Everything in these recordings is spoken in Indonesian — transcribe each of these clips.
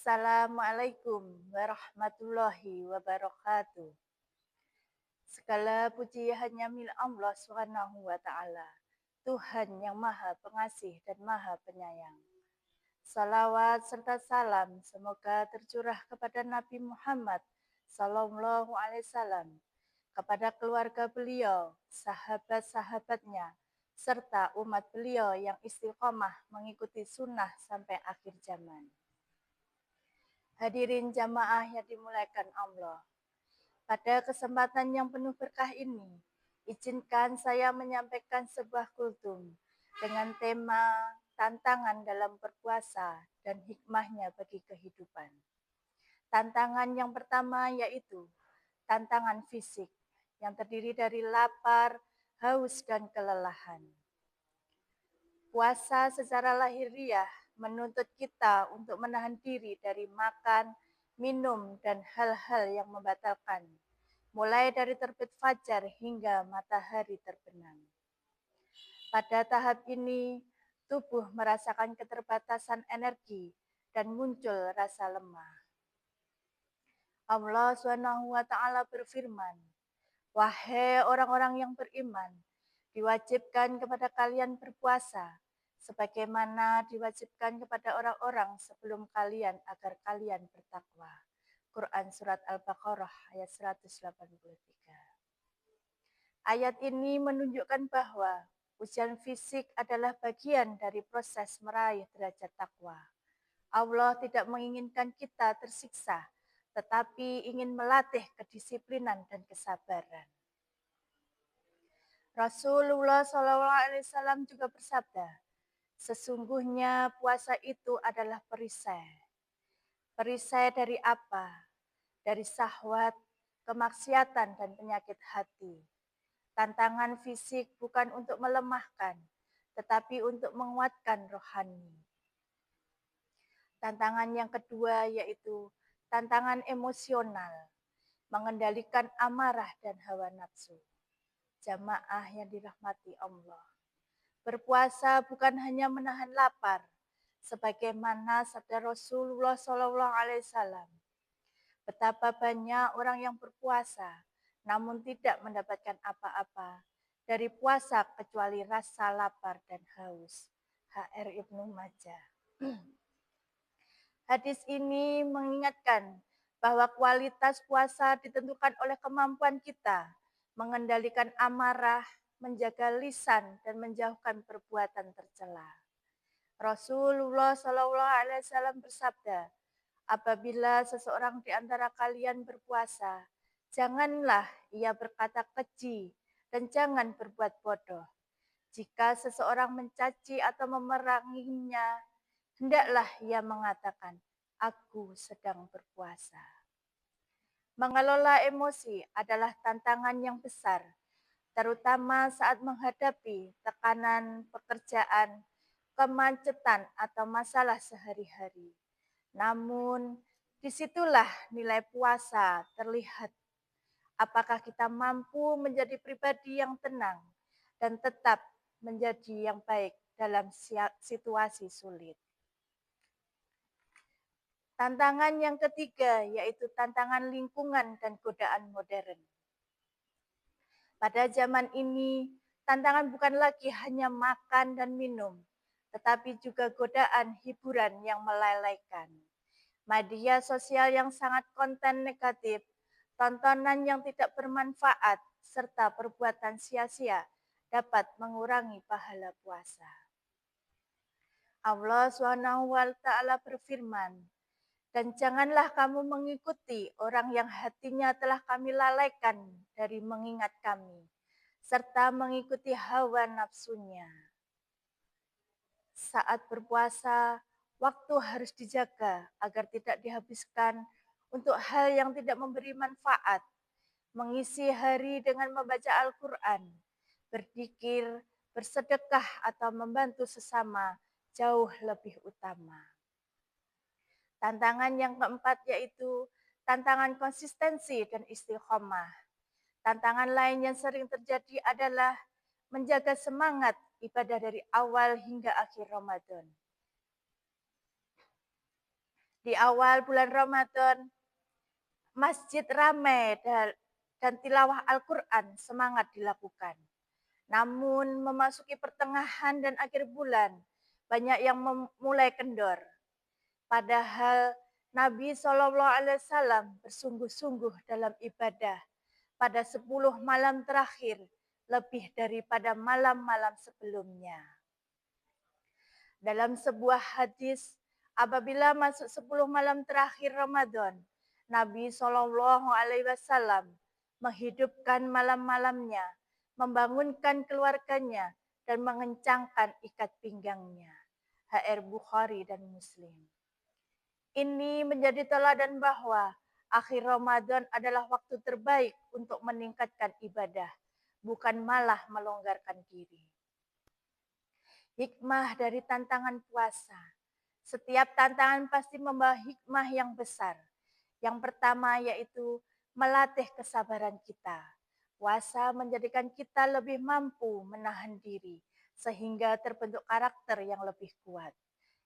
Assalamualaikum warahmatullahi wabarakatuh. Segala puji hanya milik Allah Subhanahu wa taala, Tuhan yang Maha Pengasih dan Maha Penyayang. Salawat serta salam semoga tercurah kepada Nabi Muhammad sallallahu alaihi wasallam, kepada keluarga beliau, sahabat-sahabatnya, serta umat beliau yang istiqomah mengikuti sunnah sampai akhir zaman. Hadirin jamaah yang dimuliakan Allah. Pada kesempatan yang penuh berkah ini, izinkan saya menyampaikan sebuah kultum dengan tema tantangan dalam berpuasa dan hikmahnya bagi kehidupan. Tantangan yang pertama yaitu tantangan fisik yang terdiri dari lapar, haus, dan kelelahan. Puasa secara lahiriah menuntut kita untuk menahan diri dari makan, minum, dan hal-hal yang membatalkan, mulai dari terbit fajar hingga matahari terbenam. Pada tahap ini, tubuh merasakan keterbatasan energi dan muncul rasa lemah. Allah SWT berfirman, "Wahai orang-orang yang beriman, diwajibkan kepada kalian berpuasa, sebagaimana diwajibkan kepada orang-orang sebelum kalian agar kalian bertakwa." Quran Surat Al-Baqarah ayat 183. Ayat ini menunjukkan bahwa ujian fisik adalah bagian dari proses meraih derajat takwa. Allah tidak menginginkan kita tersiksa, tetapi ingin melatih kedisiplinan dan kesabaran. Rasulullah SAW juga bersabda, sesungguhnya puasa itu adalah perisai. Perisai dari apa? Dari syahwat, kemaksiatan, dan penyakit hati. Tantangan fisik bukan untuk melemahkan, tetapi untuk menguatkan rohani. Tantangan yang kedua yaitu tantangan emosional, mengendalikan amarah dan hawa nafsu. Jamaah yang dirahmati Allah. Berpuasa bukan hanya menahan lapar, sebagaimana sabda Rasulullah SAW. Betapa banyak orang yang berpuasa, namun tidak mendapatkan apa-apa dari puasa kecuali rasa lapar dan haus. HR Ibnu Majah. Hadis ini mengingatkan bahwa kualitas puasa ditentukan oleh kemampuan kita mengendalikan amarah, menjaga lisan, dan menjauhkan perbuatan tercela. Rasulullah SAW bersabda, apabila seseorang di antara kalian berpuasa, janganlah ia berkata keji dan jangan berbuat bodoh. Jika seseorang mencaci atau memeranginya, hendaklah ia mengatakan, aku sedang berpuasa. Mengelola emosi adalah tantangan yang besar, terutama saat menghadapi tekanan pekerjaan, kemacetan, atau masalah sehari-hari. Namun, disitulah nilai puasa terlihat. Apakah kita mampu menjadi pribadi yang tenang dan tetap menjadi yang baik dalam situasi sulit. Tantangan yang ketiga yaitu tantangan lingkungan dan godaan modern. Pada zaman ini, tantangan bukan lagi hanya makan dan minum, tetapi juga godaan hiburan yang melalaikan. Media sosial yang sangat konten negatif, tontonan yang tidak bermanfaat, serta perbuatan sia-sia dapat mengurangi pahala puasa. Allah SWT berfirman, dan janganlah kamu mengikuti orang yang hatinya telah kami lalaikan dari mengingat kami, serta mengikuti hawa nafsunya. Saat berpuasa, waktu harus dijaga agar tidak dihabiskan untuk hal yang tidak memberi manfaat, mengisi hari dengan membaca Al-Quran, berzikir, bersedekah, atau membantu sesama jauh lebih utama. Tantangan yang keempat yaitu tantangan konsistensi dan istiqomah. Tantangan lain yang sering terjadi adalah menjaga semangat ibadah dari awal hingga akhir Ramadan. Di awal bulan Ramadan, masjid ramai dan tilawah Al-Quran semangat dilakukan. Namun memasuki pertengahan dan akhir bulan, banyak yang mulai kendor. Padahal Nabi SAW bersungguh-sungguh dalam ibadah pada 10 malam terakhir lebih daripada malam-malam sebelumnya. Dalam sebuah hadis, apabila masuk 10 malam terakhir Ramadan, Nabi SAW menghidupkan malam-malamnya, membangunkan keluarganya, dan mengencangkan ikat pinggangnya. HR Bukhari dan Muslim. Ini menjadi teladan bahwa akhir Ramadan adalah waktu terbaik untuk meningkatkan ibadah, bukan malah melonggarkan diri. Hikmah dari tantangan puasa. Setiap tantangan pasti membawa hikmah yang besar. Yang pertama yaitu melatih kesabaran kita. Puasa menjadikan kita lebih mampu menahan diri sehingga terbentuk karakter yang lebih kuat.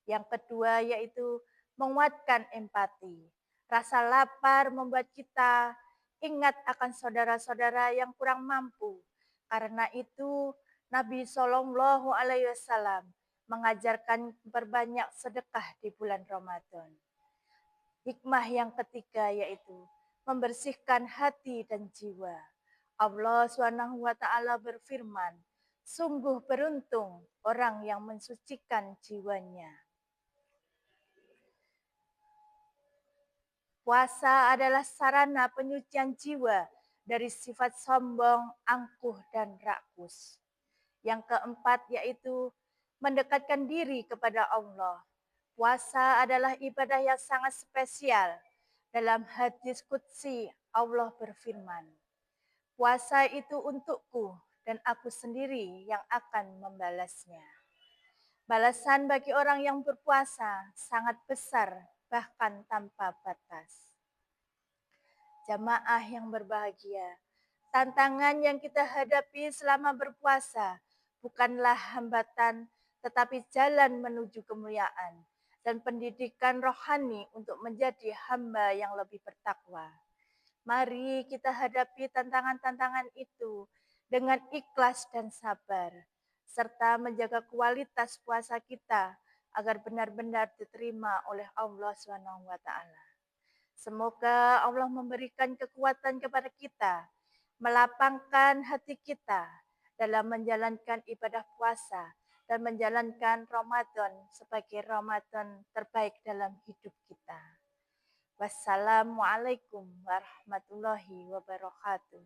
Yang kedua yaitu menguatkan empati. Rasa lapar membuat kita ingat akan saudara-saudara yang kurang mampu. Karena itu Nabi Shallallahu Alaihi Wasallam mengajarkan berbanyak sedekah di bulan Ramadan. Hikmah yang ketiga yaitu membersihkan hati dan jiwa. Allah Subhanahu wa taala berfirman, sungguh beruntung orang yang mensucikan jiwanya. Puasa adalah sarana penyucian jiwa dari sifat sombong, angkuh, dan rakus. Yang keempat yaitu mendekatkan diri kepada Allah. Puasa adalah ibadah yang sangat spesial. Dalam hadis qudsi Allah berfirman, puasa itu untukku dan aku sendiri yang akan membalasnya. Balasan bagi orang yang berpuasa sangat besar, bahkan tanpa batas. Jamaah yang berbahagia, tantangan yang kita hadapi selama berpuasa bukanlah hambatan, tetapi jalan menuju kemuliaan dan pendidikan rohani untuk menjadi hamba yang lebih bertakwa. Mari kita hadapi tantangan-tantangan itu dengan ikhlas dan sabar, serta menjaga kualitas puasa kita agar benar-benar diterima oleh Allah SWT. Semoga Allah memberikan kekuatan kepada kita, melapangkan hati kita dalam menjalankan ibadah puasa dan menjalankan Ramadan sebagai Ramadan terbaik dalam hidup kita. Wassalamualaikum warahmatullahi wabarakatuh.